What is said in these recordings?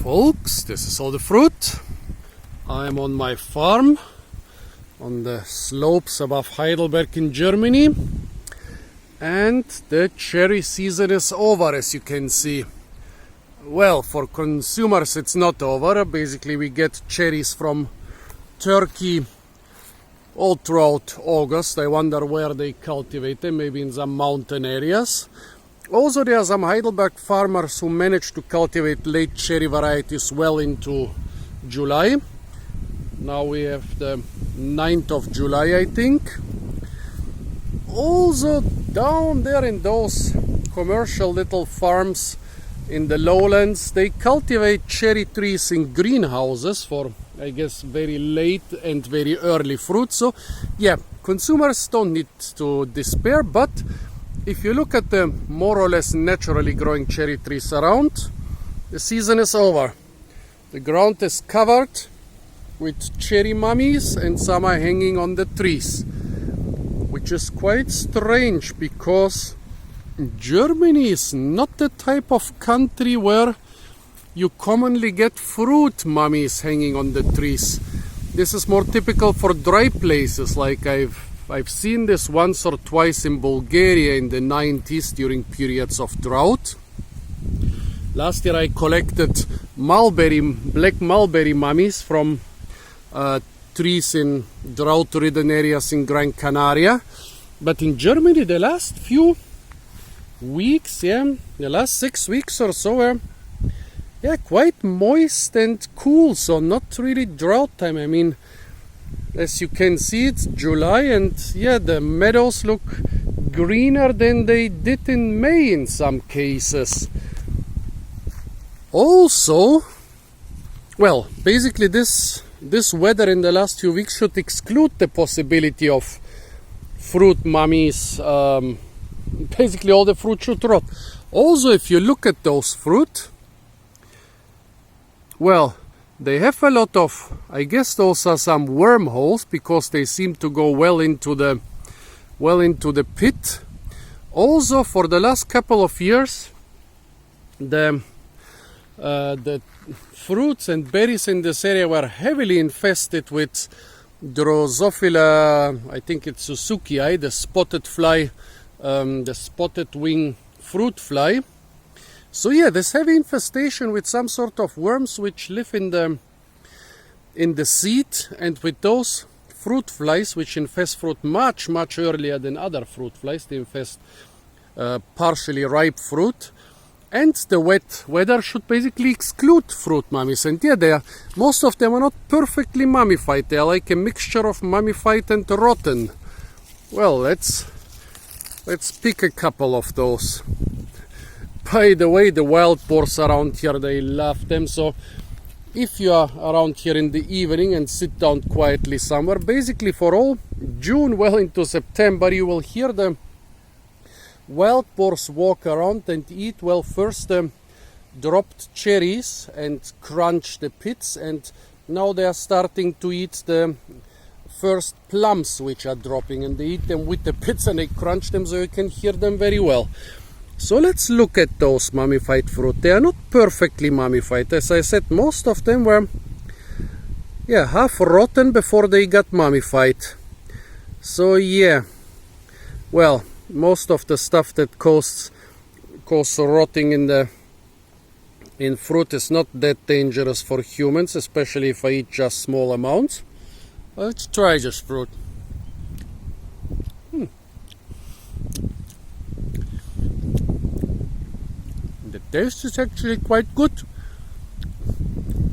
folks, this is all the fruit. I'm on my farm on the slopes above Heidelberg in Germany, and the cherry season is over, as you can see. Well, for consumers it's not over. Basically we get cherries from Turkey all throughout August. I wonder where they cultivate them, maybe in some mountain areas. Also, there are some Heidelberg farmers who manage to cultivate late cherry varieties well into July. Now we have the 9th of July, I think. Also, down there in those commercial little farms in the lowlands, they cultivate cherry trees in greenhouses for, I guess, very late and very early fruit. So, yeah, consumers don't need to despair, but if you look at the more or less naturally growing cherry trees around, the season is over. The ground is covered with cherry mummies and some are hanging on the trees, which is quite strange because Germany is not the type of country where you commonly get fruit mummies hanging on the trees. This is more typical for dry places. Like I've seen this once or twice in Bulgaria in the 90s during periods of drought. Last year I collected black mulberry mummies from trees in drought-ridden areas in Gran Canaria. But in Germany the last few weeks, the last 6 weeks or so were quite moist and cool, so not really drought time. I mean, as you can see, it's July and the meadows look greener than they did in May in some cases. Also, well, basically this weather in the last few weeks should exclude the possibility of fruit mummies. Basically all the fruit should rot. Also, if you look at those fruit, well, they have a lot of, I guess those are some wormholes because they seem to go well into the pit. Also, for the last couple of years, the fruits and berries in this area were heavily infested with Drosophila, I think it's Susukii, the spotted fly, the spotted wing fruit fly. So this heavy infestation with some sort of worms which live in the seed, and with those fruit flies which infest fruit much earlier than other fruit flies. They infest partially ripe fruit, and the wet weather should basically exclude fruit mummies. And most of them are not perfectly mummified. They are like a mixture of mummified and rotten. Well, let's pick a couple of those. By the way, the wild boars around here, they love them. So if you are around here in the evening and sit down quietly somewhere, basically for all June well into September, you will hear the wild boars walk around and eat, well, first the dropped cherries and crunch the pits, and now they are starting to eat the first plums which are dropping, and they eat them with the pits and they crunch them so you can hear them very well. So let's look at those mummified fruit. They are not perfectly mummified. As I said, most of them were half rotten before they got mummified. So well, most of the stuff that causes rotting in fruit is not that dangerous for humans, especially if I eat just small amounts. Let's try this fruit. The taste is actually quite good.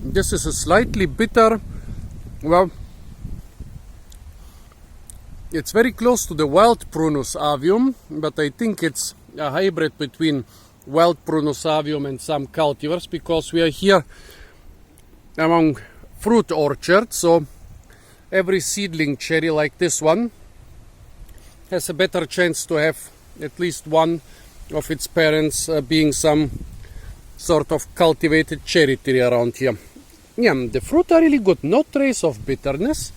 This is a slightly bitter, well, it's very close to the wild Prunus avium, but I think it's a hybrid between wild Prunus avium and some cultivars, because we are here among fruit orchards, so every seedling cherry like this one has a better chance to have at least one of its parents being some sort of cultivated cherry tree around here. The fruit are really good, no trace of bitterness.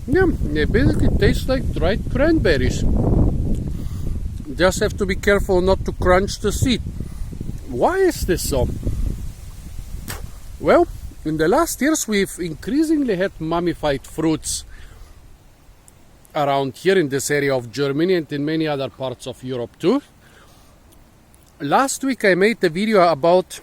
They basically taste like dried cranberries. Just have to be careful not to crunch the seed. Why is this so? Well, in the last years we've increasingly had mummified fruits around here in this area of Germany and in many other parts of Europe too. Last week I made a video about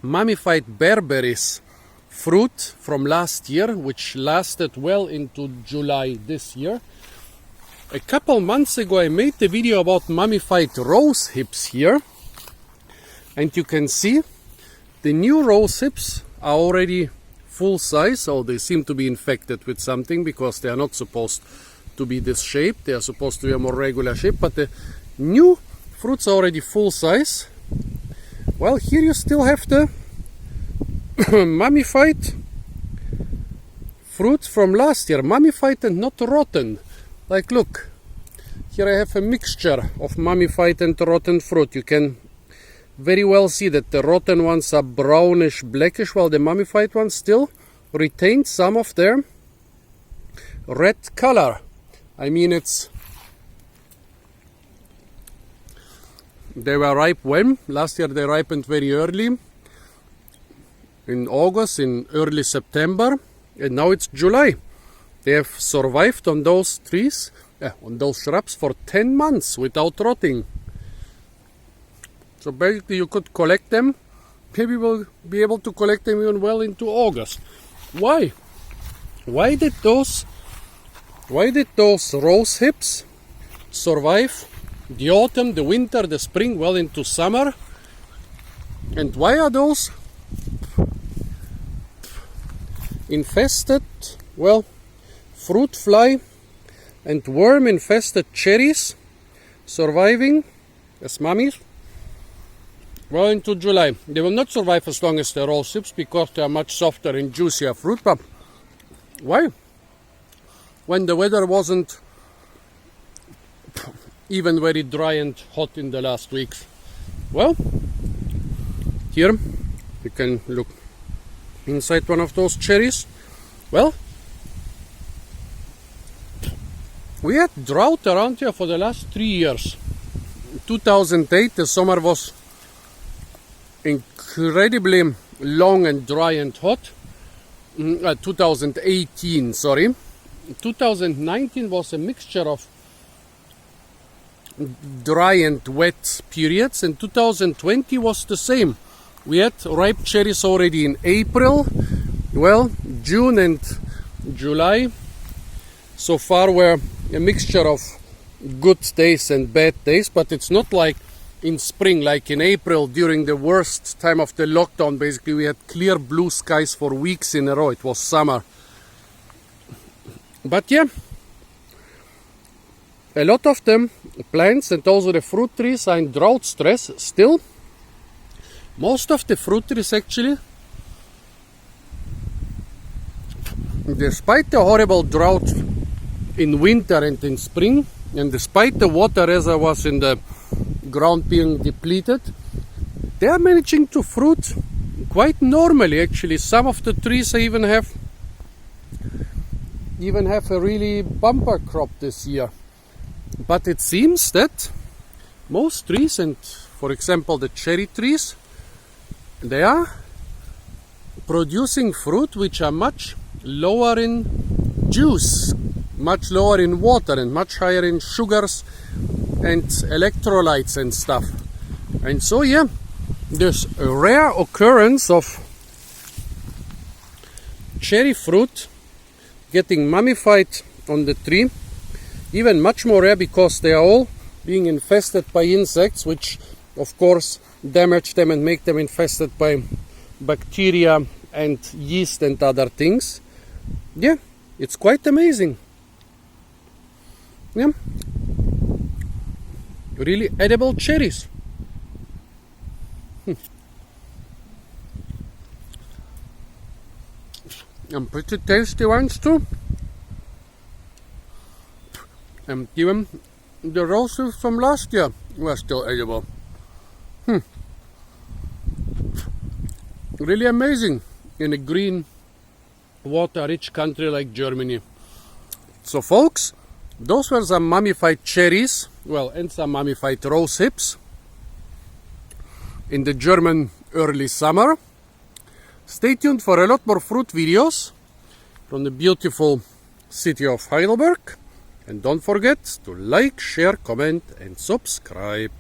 mummified bearberries fruit from last year, which lasted well into July this year. A couple months ago I made the video about mummified rose hips here, and you can see the new rose hips are already full size, so they seem to be infected with something because they are not supposed to be this shape. They are supposed to be a more regular shape, but the new fruits are already full size. Well, here you still have the mummified fruit from last year, mummified and not rotten. Like, look, here I have a mixture of mummified and rotten fruit. You can very well see that the rotten ones are brownish blackish, while the mummified ones still retain some of their red color. I mean, they were ripe when? Last year they ripened very early, in August, in early September, and now it's July. They have survived on those trees, on those shrubs for 10 months without rotting. So basically you could collect them. Maybe we'll be able to collect them even well into August. Why? Why did those rose hips survive the autumn, the winter, the spring, well into summer? And why are those infested, well, fruit fly and worm infested cherries surviving as mummies well into July? They will not survive as long as the rose hips because they are much softer and juicier fruit. But why? When the weather wasn't even very dry and hot in the last weeks. Well, here you can look inside one of those cherries. Well, we had drought around here for the last 3 years. In 2008 the summer was incredibly long and dry and hot. 2018, sorry. 2019 was a mixture of dry and wet periods, and 2020 was the same. We had ripe cherries already in April. Well, June and July so far were a mixture of good days and bad days, but it's not like in spring, like in April during the worst time of the lockdown. Basically we had clear blue skies for weeks in a row. It was summer. But yeah, a lot of them plants and also the fruit trees are in drought stress still. Most of the fruit trees actually, despite the horrible drought in winter and in spring, and despite the water reservoirs in the ground being depleted, they are managing to fruit quite normally. Actually, some of the trees even have a really bumper crop this year. But it seems that most trees, and for example the cherry trees, they are producing fruit which are much lower in juice, much lower in water, and much higher in sugars and electrolytes and stuff. And so yeah, there's a rare occurrence of cherry fruit getting mummified on the tree. Even much more rare because they are all being infested by insects, which of course damage them and make them infested by bacteria and yeast and other things. Yeah, it's quite amazing. Yeah, really edible cherries. And pretty tasty ones too. And even the roses from last year were still edible. Really amazing in a green, water-rich country like Germany. So folks, those were some mummified cherries well, and some mummified rose hips in the German early summer. Stay tuned for a lot more fruit videos from the beautiful city of Heidelberg. And don't forget to like, share, comment and subscribe.